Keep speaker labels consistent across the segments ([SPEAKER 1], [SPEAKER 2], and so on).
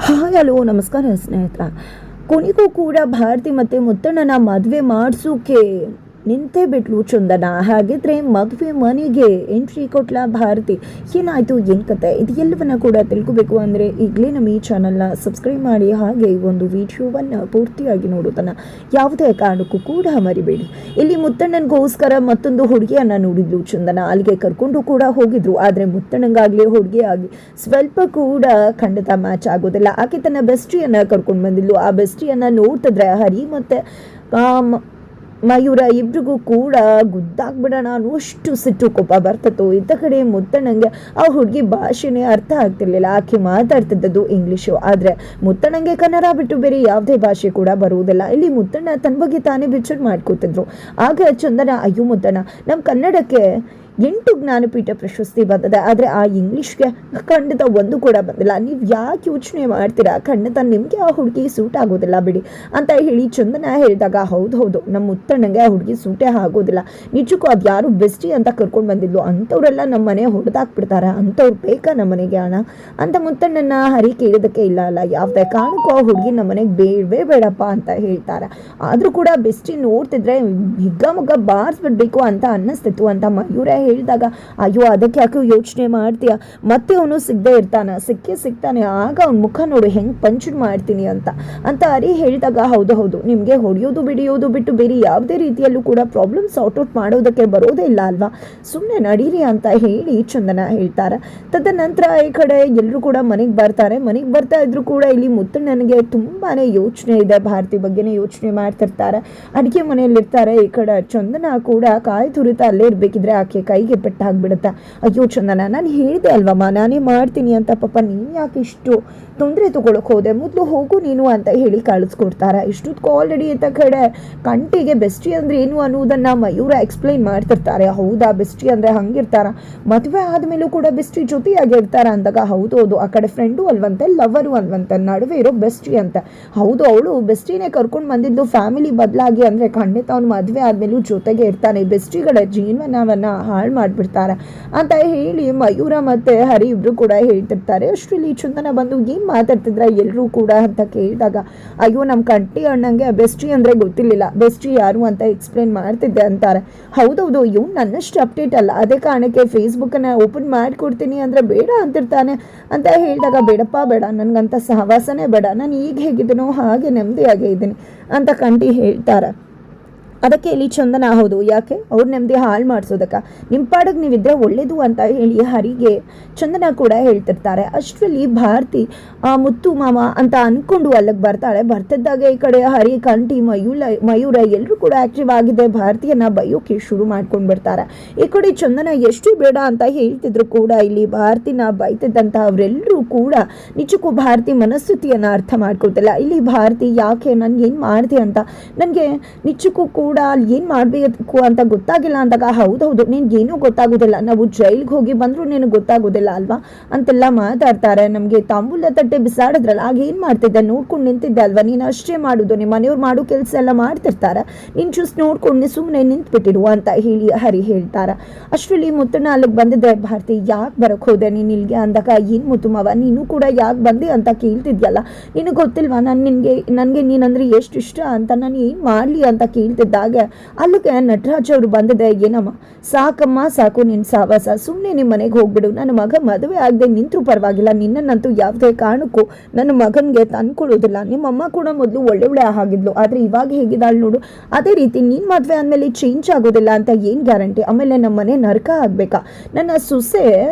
[SPEAKER 1] Hi hello ನಮಸ್ಕಾರ ಸ್ನೇಹಿತರ. ಕೊನೆಗೂ ಕೂಡ ಭಾರತಿ ಮತ್ತು ಮುತ್ತಣ್ಣನ ಮದುವೆ ಮಾಡಿಸೋಕೆ ನಿಂತೇ ಬಿಟ್ಲು ಚಂದನ. ಹಾಗಿದ್ರೆ ಮದುವೆ ಮನೆಗೆ ಎಂಟ್ರಿ ಕೊಟ್ಲ ಭಾರತಿ. ಏನಾಯಿತು ಏನು ಕತೆ ಇದು ಎಲ್ಲವನ್ನ ಕೂಡ ತಿಳ್ಕೋಬೇಕು ಅಂದರೆ ಈಗಲೇ ನಮ್ಮ ಈ ಚಾನಲ್ನ ಸಬ್ಸ್ಕ್ರೈಬ್ ಮಾಡಿ, ಹಾಗೆ ಒಂದು ವಿಡಿಯೋವನ್ನು ಪೂರ್ತಿಯಾಗಿ ನೋಡೋದನ್ನು ಯಾವುದೇ ಕಾರಣಕ್ಕೂ ಕೂಡ ಮರಿಬೇಡಿ. ಇಲ್ಲಿ ಮುತ್ತಣ್ಣನಿಗೋಸ್ಕರ ಮತ್ತೊಂದು ಹುಡುಗಿಯನ್ನು ನೋಡಿದ್ಲು ಚಂದನ. ಅಲ್ಲಿಗೆ ಕರ್ಕೊಂಡು ಕೂಡ ಹೋಗಿದ್ರು. ಆದರೆ ಮುತ್ತಣ್ಣಂಗಾಗಲಿ ಹುಡುಗಿ ಆಗಲಿ ಸ್ವಲ್ಪ ಕೂಡ ಖಂಡಿತ ಮ್ಯಾಚ್ ಆಗೋದಿಲ್ಲ. ಆಕೆ ತನ್ನ ಬೆಸ್ಟಿಯನ್ನು ಕರ್ಕೊಂಡು ಬಂದಿದ್ಲು. ಆ ಬೆಸ್ಟಿಯನ್ನು ನೋಡ್ತಿದ್ರೆ ಹರಿ ಮತ್ತು ಮಯೂರ ಇಬ್ರಿಗೂ ಕೂಡ ಗುದ್ದಾಗ್ಬಿಡೋಣ ಅನ್ನೋ ಅಷ್ಟು ಸಿಟ್ಟು ಕೋಪ ಬರ್ತಿತ್ತು. ಇತ್ತ ಕಡೆ ಮುತ್ತಣ್ಣಂಗೆ ಆ ಹುಡುಗಿ ಭಾಷೆನೇ ಅರ್ಥ ಆಗ್ತಿರ್ಲಿಲ್ಲ. ಆಕೆ ಮಾತಾಡ್ತಿದ್ದದ್ದು ಇಂಗ್ಲೀಷು. ಆದರೆ ಮುತ್ತಣ್ಣಂಗೆ ಕನ್ನಡ ಬಿಟ್ಟು ಬೇರೆ ಯಾವುದೇ ಭಾಷೆ ಕೂಡ ಬರುವುದಿಲ್ಲ. ಇಲ್ಲಿ ಮುತ್ತಣ್ಣ ತನ್ನ ಬಗ್ಗೆ ತಾನೇ ಬಿಚ್ಚರ್ ಮಾಡ್ಕೋತಿದ್ರು. ಆಗ ಚಂದನ, ಅಯ್ಯೋ ಮುತ್ತಣ್ಣ, ನಮ್ಮ ಕನ್ನಡಕ್ಕೆ 8 ಜ್ಞಾನಪೀಠ ಪ್ರಶಸ್ತಿ ಬಂದಿದೆ, ಆದರೆ ಆ ಇಂಗ್ಲೀಷ್ಗೆ ಖಂಡಿತ ಒಂದು ಕೂಡ ಬಂದಿಲ್ಲ. ನೀವು ಯಾಕೆ ಯೋಚನೆ ಮಾಡ್ತೀರಾ? ಖಂಡಿತ ನಿಮಗೆ ಆ ಹುಡುಗಿ ಸೂಟ್ ಆಗೋದಿಲ್ಲ ಬಿಡಿ ಅಂತ ಹೇಳಿ ಚಂದನ ಹೇಳಿದಾಗ, ಹೌದು ನಮ್ಮ ಮುತ್ತಣ್ಣಂಗೆ ಆ ಹುಡುಗಿ ಸೂಟೇ ಆಗೋದಿಲ್ಲ. ನಿಜಕ್ಕೂ ಅದು ಯಾರು ಬೆಸ್ಟಿ ಅಂತ ಕರ್ಕೊಂಡು ಬಂದಿದ್ಲು, ಅಂಥವ್ರೆಲ್ಲ ನಮ್ಮ ಮನೆ ಹೊಡೆದಾಕ್ಬಿಡ್ತಾರೆ, ಅಂಥವ್ರು ಬೇಕಾ ನಮ್ಮ ಮನೆಗೆ ಹಣ ಅಂತ ಮುತ್ತಣ್ಣನ ಹರಿ ಕೇಳಿದಕ್ಕೆ ಇಲ್ಲ ಯಾವುದೇ ಕಾರಣಕ್ಕೂ ಆ ಹುಡುಗಿ ನಮ್ಮ ಮನೆಗೆ ಬೇಡವೇ ಬೇಡಪ್ಪ ಅಂತ ಹೇಳ್ತಾರೆ. ಆದರೂ ಕೂಡ ಬೆಸ್ಟಿ ನೋಡ್ತಿದ್ರೆ ಹಿಗ್ಗಮುಗ್ಗ ಬಾರಿಸ್ಬಿಡ್ಬೇಕು ಅಂತ ಅನ್ನಿಸ್ತಿತ್ತು ಅಂತ ಮಯೂರ ಹೇಳಿದಾಗ, ಅಯ್ಯೋ ಅದಕ್ಕೆ ಯಾಕೆ ಯೋಚನೆ ಮಾಡ್ತೀಯ, ಮತ್ತೆ ಅವನು ಸಿಗ್ತಾನೆ, ಆಗ ಅವ್ನ ಮುಖ ನೋಡು ಹೆಂಗೆ ಪಂಚ್ ಮಾಡ್ತೀನಿ ಅಂತ ಹರಿ ಹೇಳಿದಾಗ, ಹೌದು ನಿಮಗೆ ಹೊಡೆಯೋದು ಬಿಡಿಯೋದು ಬಿಟ್ಟು ಬೇರೆ ಯಾವುದೇ ರೀತಿಯಲ್ಲೂ ಕೂಡ ಪ್ರಾಬ್ಲಮ್ ಸಾರ್ಟ್ ಔಟ್ ಮಾಡೋದಕ್ಕೆ ಬರೋದೇ ಇಲ್ಲ ಅಲ್ವಾ, ಸುಮ್ಮನೆ ನಡೀರಿ ಅಂತ ಹೇಳಿ ಚಂದನ ಹೇಳ್ತಾರೆ. ತದನಂತರ ಈ ಕಡೆ ಎಲ್ಲರೂ ಕೂಡ ಮನೆಗೆ ಬರ್ತಾ ಇದ್ರು ಕೂಡ ಇಲ್ಲಿ ಮುತ್ತಣ್ಣನಿಗೆ ತುಂಬಾನೇ ಯೋಚನೆ ಇದೆ. ಭಾರತಿ ಬಗ್ಗೆನೇ ಯೋಚನೆ ಮಾಡ್ತಿರ್ತಾರೆ. ಅಡುಗೆ ಮನೆಯಲ್ಲಿರ್ತಾರೆ. ಈ ಕಡೆ ಚಂದನ ಕೂಡ ಕಾಯಿ ತುರಿತಾ ಅಲ್ಲೇ ಇರ್ಬೇಕಿದ್ರೆ ಆಕೆ ಕೈಗೆ ಪೆಟ್ಟಾಗ್ಬಿಡುತ್ತೆ. ಅಯ್ಯೋ ಚಂದನ, ನಾನು ಹೇಳಿದೆ ಅಲ್ವಮ್ಮ ನಾನೇ ಮಾಡ್ತೀನಿ ಅಂತ, ಪಾಪ ನೀನು ಯಾಕೆ ಇಷ್ಟು ತೊಂದರೆ ತಗೊಳಕ್ ಹೋದೆ, ಮೊದಲು ಹೋಗು ನೀನು ಅಂತ ಹೇಳಿ ಕಳಿಸ್ಕೊಡ್ತಾರೆ. ಇಷ್ಟೊತ್ತು ಆಲ್ರೆಡಿ ಇತ್ತ ಕಡೆ ಕಂಟಿಗೆ ಬೆಸ್ಟಿ ಅಂದ್ರೆ ಏನು ಅನ್ನೋದನ್ನ ಮಯೂರ ಎಕ್ಸ್ಪ್ಲೈನ್ ಮಾಡ್ತಿರ್ತಾರೆ. ಹೌದಾ, ಬೆಸ್ಟಿ ಅಂದ್ರೆ ಹಂಗಿರ್ತಾರ, ಮದುವೆ ಆದ್ಮೇಲೂ ಕೂಡ ಬೆಸ್ಟಿ ಜೊತೆಯಾಗಿರ್ತಾರ ಅಂದಾಗ, ಹೌದು ಆ ಕಡೆ ಫ್ರೆಂಡು ಅಲ್ವಂತೆ, ಲವರು ಅಲ್ವಂತೆ, ನಡುವೆ ಇರೋ ಬೆಸ್ಟಿ ಅಂತ. ಹೌದು, ಅವಳು ಬೆಸ್ಟಿನೇ ಕರ್ಕೊಂಡು ಬಂದಿದ್ದು ಫ್ಯಾಮಿಲಿ ಬದಲಾಗಿ, ಅಂದ್ರೆ ಖಂಡಿತ ಅವ್ನು ಮದುವೆ ಆದ್ಮೇಲೂ ಜೊತೆಗೆ ಇರ್ತಾನೆ, ಬೆಸ್ಟಿಗಳ ಜೀವನವನ್ನ ಹಾಳು ಮಾಡ್ಬಿಡ್ತಾರೆ ಅಂತ ಹೇಳಿ ಮಯೂರ ಮತ್ತೆ ಹರಿ ಇಬ್ರು ಕೂಡ ಹೇಳ್ತಿರ್ತಾರೆ. ಅಷ್ಟರಲ್ಲಿ ಚಂದನ ಬಂದು ಏನ್ ಮಾತಾಡ್ತಿದ್ರ ಎಲ್ಲರೂ ಕೂಡ ಅಂತ ಕೇಳಿದಾಗ, ಅಯ್ಯೋ ನಮ್ಮ ಕಂಟಿ ಅಣ್ಣಂಗೆ ಬೆಸ್ಟಿ ಅಂದ್ರೆ ಗೊತ್ತಿರ್ಲಿಲ್ಲ, ಬೆಸ್ಟಿ ಯಾರು ಅಂತ ಎಕ್ಸ್ಪ್ಲೇನ್ ಮಾಡ್ತಿದ್ದೆ ಅಂತಾರೆ. ಹೌದು ಇವ್ನು ನನ್ನಷ್ಟು ಅಪ್ಡೇಟ್ ಅಲ್ಲ, ಅದೇ ಕಾರಣಕ್ಕೆ ಫೇಸ್ಬುಕ್ ಅನ್ನ ಓಪನ್ ಮಾಡಿಕೊಡ್ತೀನಿ ಅಂದ್ರೆ ಬೇಡ ಅಂತಿರ್ತಾನೆ ಅಂತ ಹೇಳಿದಾಗ, ಬೇಡಪ್ಪ ಬೇಡ, ನನ್ಗಂತ ಸಹವಾಸನೇ ಬೇಡ, ನಾನು ಈಗ ಹೇಗಿದ್ದೀನೋ ಹಾಗೆ ನೆಮ್ಮದಿಯಾಗೇ ಇದ್ದೀನಿ ಅಂತ ಕಂಟಿ ಹೇಳ್ತಾರೆ. ಅದಕ್ಕೆ ಇಲ್ಲಿ ಚಂದನ, ಹೌದು ಯಾಕೆ ಅವ್ರ ನೆಮ್ಮದಿ ಹಾಳು ಮಾಡಿಸೋದಕ್ಕ, ನಿಮ್ಮ ಪಾಡಿಗೆ ನೀವಿದ್ರೆ ಒಳ್ಳೇದು ಅಂತ ಹೇಳಿ ಹರಿಗೆ ಚಂದನ ಕೂಡ ಹೇಳ್ತಿರ್ತಾರೆ. ಅಷ್ಟರಲ್ಲಿ ಭಾರತಿ ಮುತ್ತು ಮಾಮ ಅಂತ ಅನ್ಕೊಂಡು ಅಲ್ಲಿಗೆ ಬರ್ತಾಳೆ. ಬರ್ತಿದ್ದಾಗ ಈ ಕಡೆ ಹರಿ, ಕಂಟಿ, ಮಯೂರ ಎಲ್ಲರೂ ಕೂಡ ಆಕ್ಟಿವ್ ಆಗಿದೆ. ಭಾರತಿಯನ್ನ ಬೈಯೋಕೆ ಶುರು ಮಾಡ್ಕೊಂಡು ಬಿಡ್ತಾರೆ. ಈ ಕಡೆ ಚಂದನ ಎಷ್ಟು ಬೇಡ ಅಂತ ಹೇಳ್ತಿದ್ರು ಕೂಡ ಇಲ್ಲಿ ಭಾರತಿನ ಬೈತಿದ್ದಂತ ಅವರೆಲ್ಲರೂ ಕೂಡ ನಿಜಕ್ಕೂ ಭಾರತಿ ಮನಸ್ಥಿತಿಯನ್ನ ಅರ್ಥ ಮಾಡ್ಕೊತಿಲ್ಲ. ಇಲ್ಲಿ ಭಾರತಿ ಯಾಕೆ ನನ್ಗೆ ಏನು ಮಾಡ್ತಿ ಅಂತ ನನಗೆ ನಿಜಕ್ಕೂ ಕೂಡ ಅಲ್ಲಿ ಏನ್ ಮಾಡ್ಬೇಕು ಅಂತ ಗೊತ್ತಾಗಿಲ್ಲ ಅಂದಾಗ, ಹೌದು ನಿನ್ಗೇನೂ ಗೊತ್ತಾಗೋದಿಲ್ಲ, ನಾವು ಜೈಲ್ಗೆ ಹೋಗಿ ಬಂದ್ರು ನಿನಗೆ ಗೊತ್ತಾಗೋದಿಲ್ಲ ಅಲ್ವಾ ಅಂತೆಲ್ಲ ಮಾತಾಡ್ತಾರೆ. ನಮ್ಗೆ ತಾಂಬೂಲ ತಟ್ಟೆ ಬಿಸಾಡಿದ್ರಲ್ಲ, ಆಗ ಏನ್ ಮಾಡ್ತಿದ್ದೆ, ನೋಡ್ಕೊಂಡು ನಿಂತಿದ್ದೆ ಅಲ್ವಾ, ನೀನು ಅಷ್ಟೇ ಮಾಡುದು, ನಿಮ್ಮ ಮನೆಯವ್ರು ಮಾಡೋ ಕೆಲಸ ಎಲ್ಲ ಮಾಡ್ತಿರ್ತಾರೆ, ನೀನ್ ಚೂಸ್ ನೋಡ್ಕೊಂಡು ಸುಮ್ಮನೆ ನಿಂತ್ಬಿಟ್ಟಿರು ಅಂತ ಹೇಳಿ ಹರಿ ಹೇಳ್ತಾರ. ಅಷ್ಟರಲ್ಲಿ ಮುತ್ತಣ್ಣ ಅಲ್ಲಿಗೆ ಬಂದಿದ್ದೆ. ಭಾರತಿ ಯಾಕೆ ಬರಕ್ ಹೋದೆ ನೀನ್ ಇಲ್ಲಿಗೆ ಅಂದಾಗ, ಏನ್ ಮುತ್ತುಮವ ನೀನು ಕೂಡ ಯಾಕೆ ಬಂದೆ ಅಂತ ಕೇಳ್ತಿದ್ಯಲ್ಲ, ನಿನಗೆ ಗೊತ್ತಿಲ್ವಾ ನನ್ಗೆ ನೀನಂದ್ರೆ ಎಷ್ಟು ಇಷ್ಟ ಅಂತ, ನಾನು ಏನ್ ಮಾಡ್ಲಿ ಅಂತ ಕೇಳ್ತಿದ್ದಾಗ ಅಲ್ಲಿಗೆ ನಟರಾಜ್ ಅವರು ಬಂದಿದೆ. ಏನಮ್ಮ ಸಾಕಮ್ಮ ಸಾಕು ನಿನ್ ಸಾವಾಸ, ಸುಮ್ಮನೆ ನಿಮ್ಮ ಮನೆಗೆ ಹೋಗ್ಬಿಡು, ನನ್ನ ಮಗ ಮದುವೆ ಆಗದೆ ನಿಂತರೂ ಪರವಾಗಿಲ್ಲ, ನಿನ್ನನ್ನಂತೂ ಯಾವುದೇ ಕಾರಣಕ್ಕೂ ನನ್ನ ಮಗನ್ಗೆ ತಂದ್ಕೊಡೋದಿಲ್ಲ. ನಿಮ್ಮಮ್ಮ ಕೂಡ ಮೊದಲು ಒಳ್ಳೆ ಆಗಿದ್ಲು, ಆದ್ರೆ ಇವಾಗ ಹೇಗಿದ್ದಾಳು ನೋಡು, ಅದೇ ರೀತಿ ನೀನ್ ಮದುವೆ ಆದ್ಮೇಲೆ ಚೇಂಜ್ ಆಗೋದಿಲ್ಲ ಅಂತ ಏನ್ ಗ್ಯಾರಂಟಿ? ಆಮೇಲೆ ನಮ್ಮ ಮನೆ ನರಕ ಆಗ್ಬೇಕಾ? ನನ್ನ ಸೊಸೆ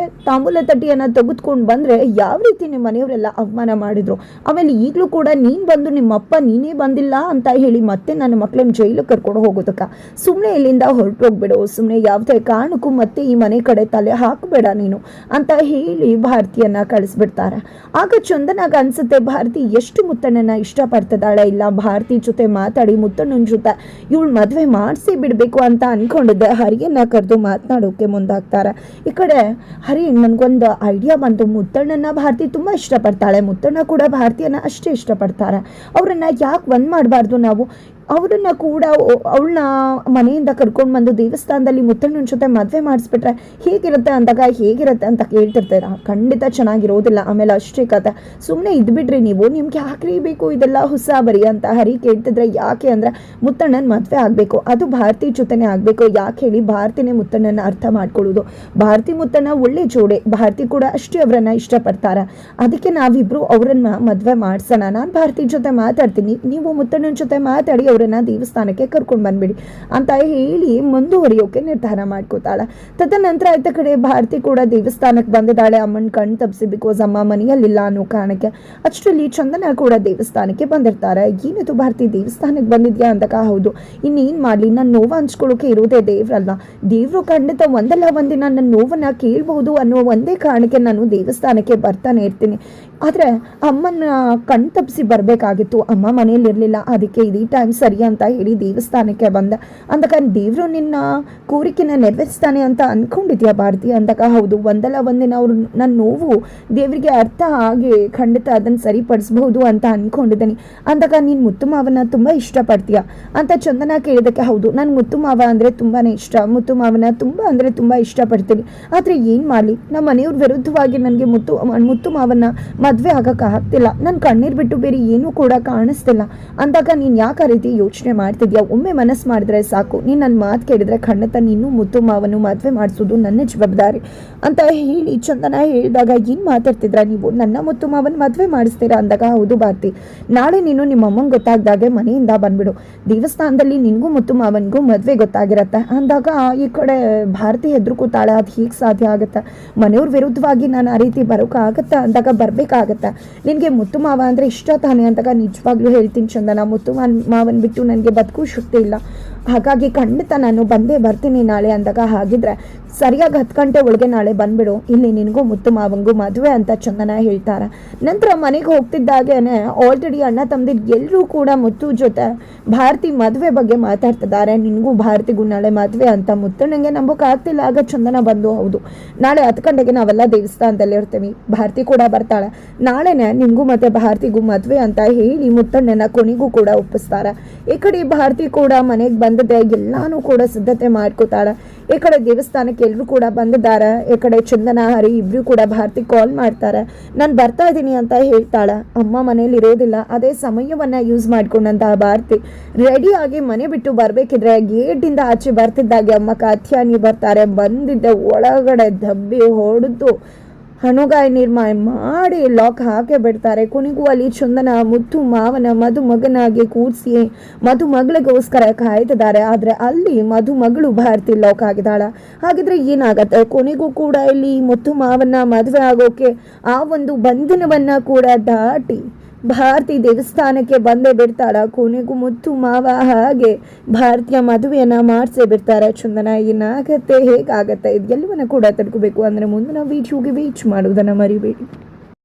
[SPEAKER 1] ತಾಂಬೂಲ ತಟ್ಟಿಯನ್ನ ತೆಗೆದುಕೊಂಡು ಬಂದ್ರೆ ಯಾವ ರೀತಿ ನಿಮ್ಮ ಮನೆಯವರೆಲ್ಲ ಅವಮಾನ ಮಾಡಿದ್ರು, ಆಮೇಲೆ ಈಗಲೂ ಕೂಡ ನೀನ್ ಬಂದು ನಿಮ್ಮಪ್ಪ ನೀನೇ ಬಂದಿಲ್ಲ ಅಂತ ಹೇಳಿ ಮತ್ತೆ ನನ್ನ ಮಕ್ಕಳನ್ನ ಜೈಲು ಕರ್ಕೊಂಡು ಹೋಗೋದಕ್ಕ, ಸುಮ್ಮನೆ ಇಲ್ಲಿಂದ ಹೊರಟೋಗ್ಬಿಡು, ಸುಮ್ಮನೆ ಯಾವುದೇ ಕಾರಣಕ್ಕೂ ಮತ್ತೆ ಈ ಮನೆ ಕಡೆ ತಲೆ ಹಾಕಬೇಡ ನೀನು ಅಂತ ಹೇಳಿ ಭಾರತಿಯನ್ನ ಕಳಿಸ್ಬಿಡ್ತಾರೆ. ಆಗ ಚಂದನಾಗ ಅನ್ಸುತ್ತೆ, ಭಾರತಿ ಎಷ್ಟು ಮುತ್ತಣ್ಣನ ಇಷ್ಟಪಡ್ತಿದ್ದಾಳೆ, ಇಲ್ಲ ಭಾರತಿ ಜೊತೆ ಮಾತಾಡಿ ಮುತ್ತಣ್ಣನ ಜೊತೆ ಇವಳು ಮದುವೆ ಮಾಡಿಸಿ ಬಿಡಬೇಕು ಅಂತ ಅನ್ಕೊಂಡಿದ್ದೆ. ಹರಿಯನ್ನ ಕರೆದು ಮಾತನಾಡೋಕೆ ಮುಂದಾಗ್ತಾರೆ. ಈ ಕಡೆ ಹರಿ, ನನ್ಗೊಂದು ಐಡಿಯಾ ಬಂತು, ಮುತ್ತಣ್ಣನ ಭಾರತಿ ತುಂಬಾ ಇಷ್ಟಪಡ್ತಾಳೆ, ಮುತ್ತಣ್ಣ ಕೂಡ ಭಾರತಿಯನ್ನ ಅಷ್ಟೇ ಇಷ್ಟಪಡ್ತಾರೆ, ಅವ್ರನ್ನ ಯಾಕೆ ಒಂದ್ ಮಾಡಬಾರ್ದು ನಾವು, ಅವರನ್ನು ಕೂಡ ಅವಳನ್ನ ಮನೆಯಿಂದ ಕರ್ಕೊಂಡು ಬಂದು ದೇವಸ್ಥಾನದಲ್ಲಿ ಮುತ್ತಣ್ಣನ ಜೊತೆ ಮದುವೆ ಮಾಡಿಸ್ಬಿಟ್ರೆ ಹೇಗಿರುತ್ತೆ ಅಂದಾಗ ಹೇಗಿರುತ್ತೆ ಅಂತ ಕೇಳ್ತಿರ್ತೀರ. ಖಂಡಿತ ಚೆನ್ನಾಗಿರೋದಿಲ್ಲ. ಆಮೇಲೆ ಅಷ್ಟೇ ಕತೆ, ಸುಮ್ಮನೆ ಇದ್ಬಿಟ್ರಿ ನೀವು, ನಿಮ್ಗೆ ಯಾಕ್ರಿ ಬೇಕು ಇದೆಲ್ಲ ಹೊಸ ಬರಿ ಅಂತ ಹರಿ ಕೇಳ್ತಿದ್ರೆ. ಯಾಕೆ ಅಂದರೆ ಮುತ್ತಣ್ಣನ ಮದುವೆ ಆಗಬೇಕು, ಅದು ಭಾರತಿ ಜೊತೆನೇ ಆಗಬೇಕು. ಯಾಕೆ ಹೇಳಿ, ಭಾರತಿನೇ ಮುತ್ತಣ್ಣನ ಅರ್ಥ ಮಾಡ್ಕೊಳ್ಳೋದು. ಭಾರತಿ ಮುತ್ತಣ್ಣ ಒಳ್ಳೆ ಜೋಡೆ, ಭಾರತಿ ಕೂಡ ಅಷ್ಟೇ ಅವರನ್ನು ಇಷ್ಟಪಡ್ತಾರೆ. ಅದಕ್ಕೆ ನಾವಿಬ್ರು ಅವರನ್ನ ಮದುವೆ ಮಾಡಿಸೋಣ. ನಾನು ಭಾರತಿ ಜೊತೆ ಮಾತಾಡ್ತೀನಿ, ನೀವು ಮುತ್ತಣ್ಣನ ಜೊತೆ ಮಾತಾಡಿ ಅವರನ್ನ ದೇವಸ್ಥಾನಕ್ಕೆ ಕರ್ಕೊಂಡು ಬಂದ್ಬಿಡಿ ಅಂತ ಹೇಳಿ ಮುಂದುವರಿಯೋಕೆ ನಿರ್ಧಾರ ಮಾಡ್ಕೋತಾಳೆ. ತದನಂತರ ಆಯ್ತ ಕಡೆ ಭಾರತಿ ಕೂಡ ದೇವಸ್ಥಾನಕ್ಕೆ ಬಂದಿದ್ದಾಳೆ. ಅಮ್ಮನ ಕಣ್ ತಪ್ಪಿಸಿ, ಬಿಕಾಸ್ ಅಮ್ಮ ಮನೆಯಲ್ಲಿಲ್ಲ ಅನ್ನೋ ಕಾರಣಕ್ಕೆ. ಅಷ್ಟರಲ್ಲಿ ಚಂದನ ಕೂಡ ದೇವಸ್ಥಾನಕ್ಕೆ ಬಂದಿರ್ತಾರೆ. ಏನಿದು ಭಾರತಿ ದೇವಸ್ಥಾನಕ್ಕೆ ಬಂದಿದ್ಯಾ ಅಂದಾಗ, ಹೌದು, ಇನ್ನೇನು ಮಾಡಲಿ, ನನ್ನ ನೋವು ಹಂಚ್ಕೊಳ್ಳೋಕೆ ಇರೋದೇ ದೇವ್ರಲ್ವಾ. ದೇವರು ಖಂಡಿತ ಒಂದಲ್ಲ ಒಂದಿನ ನನ್ನ ನೋವನ್ನ ಕೇಳಬಹುದು ಅನ್ನೋ ಒಂದೇ ಕಾರಣಕ್ಕೆ ನಾನು ದೇವಸ್ಥಾನಕ್ಕೆ ಬರ್ತಾನೆ ಇರ್ತೀನಿ. ಆದರೆ ಅಮ್ಮನ ಕಣ್ ತಪ್ಪಿಸಿ ಬರಬೇಕಾಗಿತ್ತು, ಅಮ್ಮ ಮನೆಯಲ್ಲಿರಲಿಲ್ಲ. ಅದಕ್ಕೆ ಇದೇ ಟೈಮ್ ಸರಿ ಅಂತ ಹೇಳಿ ದೇವಸ್ಥಾನಕ್ಕೆ ಬಂದೆ ಅಂದಾಗ, ದೇವರು ನಿನ್ನ ಕೋರಿಕೆನ ನೆರವೇರಿಸ್ತಾನೆ ಅಂತ ಅಂದ್ಕೊಂಡಿದ್ಯಾ ಭಾರತಿ ಅಂದಾಗ, ಹೌದು, ಒಂದಲ್ಲ ಒಂದಿನ ಅವರು ನನ್ನ ನೋವು ದೇವರಿಗೆ ಅರ್ಥ ಆಗಿ ಖಂಡಿತ ಅದನ್ನು ಸರಿಪಡಿಸ್ಬಹುದು ಅಂತ ಅಂದ್ಕೊಂಡಿದ್ದೀನಿ ಅಂದಾಗ, ನೀನು ಮುತ್ತು ಮಾವನ ತುಂಬ ಇಷ್ಟಪಡ್ತೀಯಾ ಅಂತ ಚಂದನ ಕೇಳಿದಕ್ಕೆ, ಹೌದು, ನಾನು ಮುತ್ತು ಮಾವ ಅಂದರೆ ತುಂಬಾ ಇಷ್ಟ, ಮುತ್ತು ಮಾವನ ತುಂಬ ಅಂದರೆ ತುಂಬ ಇಷ್ಟಪಡ್ತೀನಿ. ಆದರೆ ಏನು ಮಾಡಲಿ, ನಮ್ಮ ಮನೆಯವ್ರ ವಿರುದ್ಧವಾಗಿ ನನಗೆ ಮುತ್ತು ಮಾವನ ಮದುವೆ ಆಗೋಕ್ಕಾಗ್ತಿಲ್ಲ. ನನ್ನ ಕಣ್ಣೀರು ಬಿಟ್ಟು ಬೇರೆ ಏನೂ ಕೂಡ ಕಾಣಿಸ್ತಿಲ್ಲ ಅಂದಾಗ, ನೀನು ಯಾಕೆ ಆ ರೀತಿ ಯೋಚನೆ ಮಾಡ್ತಿದ್ಯಾ? ಒಮ್ಮೆ ಮನಸ್ಸು ಮಾಡಿದ್ರೆ ಸಾಕು, ನೀನು ನನ್ನ ಮಾತು ಕೇಳಿದ್ರೆ ಖಂಡಿತ ನೀನು ಮುತ್ತು ಮಾವನು ಮದುವೆ ಮಾಡಿಸೋದು ನನ್ನ ಜವಾಬ್ದಾರಿ ಅಂತ ಹೇಳಿ ಚಂದನ ಹೇಳಿದಾಗ, ಏನು ಮಾತಾಡ್ತಿದ್ರ ನೀವು, ನನ್ನ ಮುತ್ತು ಮಾವನ ಮದುವೆ ಮಾಡಿಸ್ತೀರಾ ಅಂದಾಗ, ಹೌದು ಭಾರತಿ, ನಾಳೆ ನೀನು ನಿಮ್ಮ ಅಮ್ಮಂಗೆ ಗೊತ್ತಾಗ್ದಾಗೆ ಮನೆಯಿಂದ ಬಂದ್ಬಿಡು, ದೇವಸ್ಥಾನದಲ್ಲಿ ನಿನಗೂ ಮುತ್ತು ಮಾವನಿಗೂ ಮದುವೆ ಗೊತ್ತಾಗಿರತ್ತೆ ಅಂದಾಗ, ಈ ಕಡೆ ಭಾರತಿ ಹೆದರ್ಕೋತಾಳೆ. ಅದು ಹೀಗೆ ಸಾಧ್ಯ ಆಗುತ್ತೆ, ಮನೆಯವ್ರ ವಿರುದ್ಧವಾಗಿ ನಾನು ಆ ರೀತಿ ಬರೋಕ್ಕಾಗತ್ತೆ ಅಂದಾಗ, ಬರಬೇಕಾಗತ್ತೆ, ನಿನಗೆ ಮುತ್ತು ಮಾವ ಅಂದರೆ ಇಷ್ಟ ತಾನೆ ಅಂದಾಗ, ನಿಜವಾಗ್ಲೂ ಹೇಳ್ತೀನಿ ಚಂದನ, ಮುತ್ತು ಮಾವನ್ ಬಿಟ್ಟು ನನಗೆ ಬದುಕು ಶಕ್ತಿ ಇಲ್ಲ, ಹಾಗಾಗಿ ಖಂಡಿತ ನಾನು ಬಂದೇ ಬರ್ತೀನಿ ನಾಳೆ ಅಂದಾಗ, ಹಾಗಿದ್ರೆ ಸರಿಯಾಗಿ 10 ಗಂಟೆ ಒಳಗೆ ನಾಳೆ ಬಂದ್ಬಿಡು, ಇಲ್ಲಿ ನಿನಗೂ ಮುತ್ತು ಮಾವಂಗೂ ಮದುವೆ ಅಂತ ಚಂದನ ಹೇಳ್ತಾರೆ. ನಂತರ ಮನೆಗೆ ಹೋಗ್ತಿದ್ದಾಗೇನೆ ಆಲ್ರೆಡಿ ಅಣ್ಣ ತಮ್ಮದಿರು ಎಲ್ಲರೂ ಕೂಡ ಮುತ್ತು ಜೊತೆ ಭಾರತಿ ಮದುವೆ ಬಗ್ಗೆ ಮಾತಾಡ್ತಿದ್ದಾರೆ. ನಿನಗೂ ಭಾರತಿಗೂ ನಾಳೆ ಮದುವೆ ಅಂತ. ಮುತ್ತಣ್ಣಂಗೆ ನಂಬೋಕ್ಕಾಗ್ತಿಲ್ಲ. ಆಗ ಚಂದನ ಬಂದು, ಹೌದು, ನಾಳೆ 10 ಗಂಟೆಗೆ ನಾವೆಲ್ಲ ದೇವಸ್ಥಾನದಲ್ಲಿ ಇರ್ತೀವಿ, ಭಾರತಿ ಕೂಡ ಬರ್ತಾಳೆ, ನಾಳೆನೆ ನಿಮಗೂ ಮತ್ತೆ ಭಾರತಿಗೂ ಮದುವೆ ಅಂತ ಹೇಳಿ ಮುತ್ತಣ್ಣನ ಕೊನೆಗೂ ಕೂಡ ಒಪ್ಪಿಸ್ತಾರೆ. ಈ ಕಡೆ ಭಾರತಿ ಕೂಡ ಮನೆಗೆ ಬಂದಿದೆ, ಎಲ್ಲಾನು ಕೂಡ ಸಿದ್ಧತೆ ಮಾಡ್ಕೋತಾಳೆ. ಈ ಕಡೆ ದೇವಸ್ಥಾನಕ್ಕೆ ಎಲ್ಲರೂ ಕೂಡ ಬಂದಿದ್ದಾರೆ. ಈ ಕಡೆ ಚಂದನ ಹರಿ ಇಬ್ರು ಕೂಡ ಭಾರತಿ ಕಾಲ್ ಮಾಡ್ತಾರೆ, ನಾನು ಬರ್ತಾ ಇದ್ದೀನಿ ಅಂತ ಹೇಳ್ತಾಳೆ. ಅಮ್ಮ ಮನೇಲಿ ಇರೋದಿಲ್ಲ. ಅದೇ ಸಮಯವನ್ನ ಯೂಸ್ ಮಾಡ್ಕೊಂಡಂತ ಭಾರತಿ ರೆಡಿಯಾಗಿ ಮನೆ ಬಿಟ್ಟು ಬರ್ಬೇಕಿದ್ರೆ ಗೇಟಿಂದ ಆಚೆ ಬರ್ತಿದ್ದಾಗೆ ಅಮ್ಮ ಕಾತ್ಯಾನಿ ಬರ್ತಾರೆ. ಬಂದಿದ್ದ ಒಳಗಡೆ ದಬ್ಬಿ ಹೊಡೆದು ಹಣುಗಾಯಿ ನಿರ್ಮಾಣ ಮಾಡಿ ಲಾಕ್ ಹಾಕೇ ಬಿಡ್ತಾರೆ. ಕೊನೆಗೂ ಅಲ್ಲಿ ಚಂದನ ಮುತ್ತು ಮಾವನ ಮದುಮಗನಾಗಿ ಕೂರಿಸಿ ಮದುಮಗಳಿಗೋಸ್ಕರ ಕಾಯ್ತಿದ್ದಾರೆ. ಆದರೆ ಅಲ್ಲಿ ಮದುಮಗಳು ಭಾರತಿ ಲಾಕ್ ಆಗಿದ್ದಾಳೆ. ಹಾಗಿದ್ರೆ ಏನಾಗತ್ತೆ? ಕೊನೆಗೂ ಕೂಡ ಇಲ್ಲಿ ಮುತ್ತು ಮಾವನ ಮದುವೆ ಆಗೋಕೆ ಆ ಒಂದು ಬಂಧನವನ್ನ ಕೂಡ ದಾಟಿ ಭಾರತಿ ದೇವಸ್ಥಾನಕ್ಕೆ ಬಂದೇ ಬಿಡ್ತಾಳ. ಕೊನೆಗೂ ಮುತ್ತು ಮಾವ ಹಾಗೆ ಭಾರತೀಯ ಮದುವೆಯನ್ನ ಮಾಡಿಸೇ ಬಿಡ್ತಾರೆ. ಚಂದನ ಏನಾಗತ್ತೆ, ಹೇಗಾಗತ್ತೆ, ಇದೆಲ್ಲವನ್ನ ಕೂಡ ತಡ್ಕೋಬೇಕು ಅಂದರೆ ಮುಂದಿನ ವಿಡಿಯೋಗೆ ವೇಟ್ ಮಾಡೋದನ್ನ ಮರಿಬೇಡಿ.